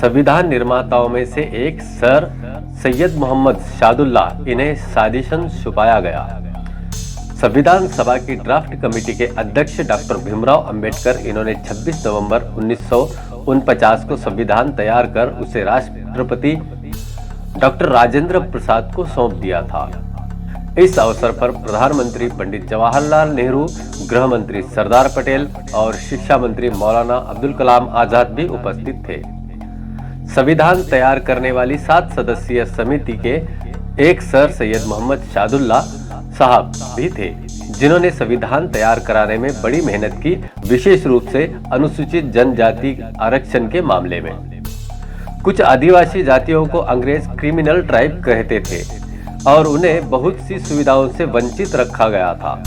संविधान निर्माताओं में से एक सर सैयद मोहम्मद शादुल्लाह इन्हें साजिशन छुपाया गया। संविधान सभा की ड्राफ्ट कमेटी के अध्यक्ष डॉक्टर भीमराव अंबेडकर इन्होंने 26 नवंबर 1949 को संविधान तैयार कर उसे राष्ट्रपति डॉक्टर राजेंद्र प्रसाद को सौंप दिया था। इस अवसर पर प्रधानमंत्री पंडित जवाहरलाल नेहरू, गृह मंत्री सरदार पटेल और शिक्षा मंत्री मौलाना अब्दुल कलाम आजाद भी उपस्थित थे। संविधान तैयार करने वाली 7 सदस्यीय समिति के एक सर सैयद मोहम्मद शादुल्लाह साहब भी थे, जिन्होंने संविधान तैयार कराने में बड़ी मेहनत की, विशेष रूप से अनुसूचित जनजाति आरक्षण के मामले में। कुछ आदिवासी जातियों को अंग्रेज क्रिमिनल ट्राइब कहते थे और उन्हें बहुत सी सुविधाओं से वंचित रखा गया था।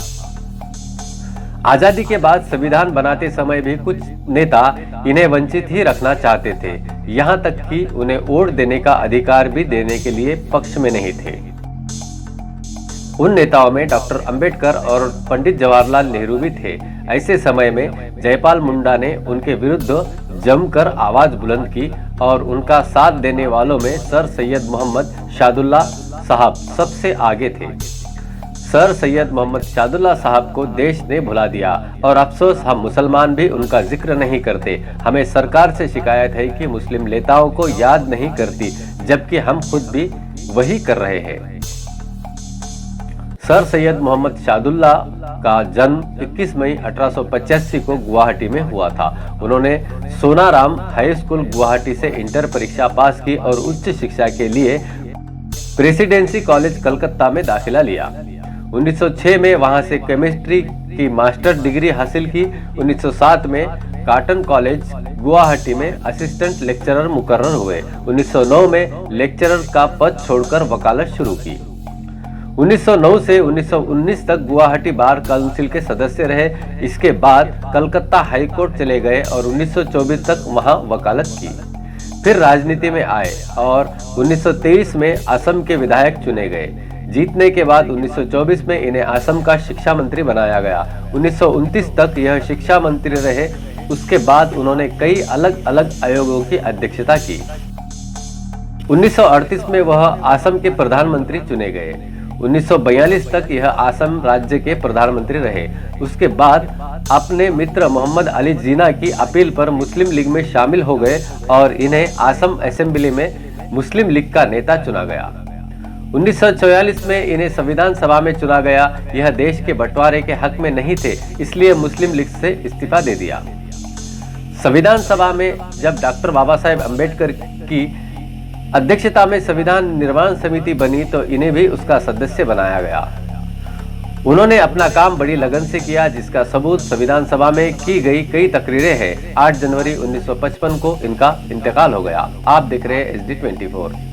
आजादी के बाद संविधान बनाते समय भी कुछ नेता इन्हें वंचित ही रखना चाहते थे, यहाँ तक कि उन्हें वोट देने का अधिकार भी देने के लिए पक्ष में नहीं थे। उन नेताओं में डॉक्टर अंबेडकर और पंडित जवाहरलाल नेहरू भी थे। ऐसे समय में जयपाल मुंडा ने उनके विरुद्ध जमकर आवाज बुलंद की और उनका साथ देने वालों में सर सैयद मोहम्मद शादुल्लाह साहब सबसे आगे थे। सर सैयद मोहम्मद शादुल्लाह साहब को देश ने भुला दिया और अफसोस हम मुसलमान भी उनका जिक्र नहीं करते। हमें सरकार से शिकायत है कि मुस्लिम नेताओं को याद नहीं करती, जबकि हम खुद भी वही कर रहे हैं। सर सैयद मोहम्मद शादुल्लाह का जन्म 21 मई 1885 को गुवाहाटी में हुआ था। उन्होंने सोनाराम हाई स्कूल गुवाहाटी से इंटर परीक्षा पास की और उच्च शिक्षा के लिए प्रेसिडेंसी कॉलेज कलकत्ता में दाखिला लिया। 1906 में वहां से केमिस्ट्री की मास्टर डिग्री हासिल की। 1907 में कॉटन कॉलेज गुवाहाटी में असिस्टेंट लेक्चरर मुकर्रर हुए। 1909 में लेक्चरर का पद छोड़कर वकालत शुरू की। 1909 से 1919 तक गुवाहाटी बार काउंसिल के सदस्य रहे। इसके बाद कलकत्ता हाई कोर्ट चले गए और 1924 तक वहां वकालत की। फिर राजनीति में आए और 1923 में असम के विधायक चुने गए। जीतने के बाद 1924 में इन्हें असम का शिक्षा मंत्री बनाया गया। 1929 तक यह शिक्षा मंत्री रहे। उसके बाद उन्होंने कई अलग अलग आयोगों की अध्यक्षता की। 1938 में वह असम के प्रधानमंत्री चुने गए। 1942 तक यह असम राज्य के प्रधानमंत्री रहे। उसके बाद अपने मित्र मोहम्मद अली जिन्ना की अपील पर मुस्लिम लीग में शामिल हो गए और इन्हें असम असेंबली में मुस्लिम लीग का नेता चुना गया। 1944 में इन्हें संविधान सभा में चुना गया। यह देश के बंटवारे के हक में नहीं थे, इसलिए मुस्लिम लीग से इस्तीफा दे दिया। संविधान सभा में जब डॉक्टर बाबा साहेब अम्बेडकर की अध्यक्षता में संविधान निर्माण समिति बनी तो इन्हें भी उसका सदस्य बनाया गया। उन्होंने अपना काम बड़ी लगन से किया, जिसका सबूत संविधान सभा में की गई कई तकरीरें हैं। 8 जनवरी 1955 को इनका इंतकाल हो गया। आप देख रहे हैं SD24।